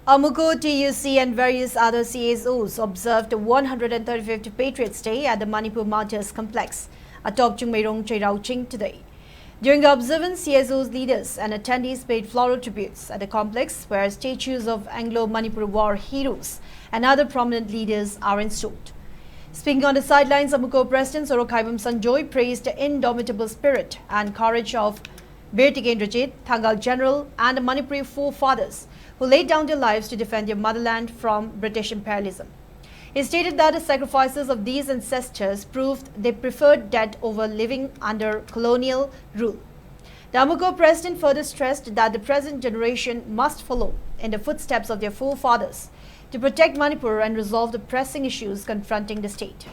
Amuko, TUC and various other CSOs observed the 135th Patriots Day at the Manipur Martyrs Complex atop Cheiraoching today. During the observance, CSOs leaders and attendees paid floral tributes at the complex where statues of Anglo-Manipur war heroes and other prominent leaders are installed. Speaking on the sidelines, Amuko President Cheiraoching Sanjoy praised the indomitable spirit and courage of Bir Tigendrajit, Thangal General and the Manipuri forefathers who laid down their lives to defend their motherland from British imperialism. He stated that the sacrifices of these ancestors proved they preferred death over living under colonial rule. The Amuko President further stressed that the present generation must follow in the footsteps of their forefathers to protect Manipur and resolve the pressing issues confronting the state.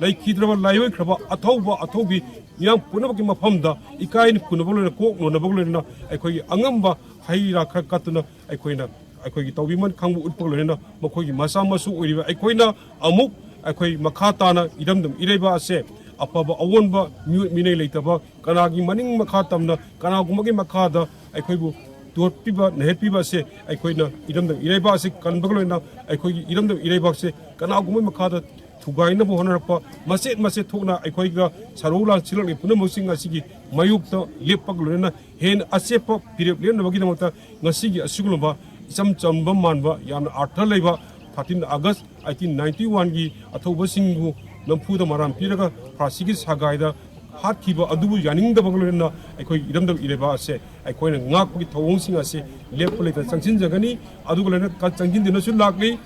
Like Kidrava Laiwa Kraba, Atobi, young Punaki Mapamda, Ikain Punavolo, Nabulina, Akoi Angamba, Haira Katuna, Aquina, Akoi Tobiman, Kangu Utpolina, Mokogi Masamasu, Aquina, Amuk, Akoi Makatana, Idam, Ireba Se, Apaba Awonba, Mine Lataba, Kanagi Maning Makatamna, Kanagumagi Makada, Aquibu. To people, Nepiba say, Aquina, Idam, Ireba Se, Kanbulina, Akoi Idam, Ireba Se, Kanagum Makada. Tugaina Bohanapa, Maset Tona, Equaga, Sarola, Children, Punamusing Asigi, Mayupta, Lepagluna, Hen Asepa, Period Vaginamata, Nasigi, Asulova, some Chambamanva, Yan Artaleva, 13 August, 1991, Atoba Singu, Nampuda Maram Piraga, Prasigis Hagaida, Hardkeeper, Adu Yaning the Bagluna, Equidam Ireba say, Equina Nak with Tawonsing, I say, Lepolita Sansin Zagani, Adugana, Katsangin, the National Lagli.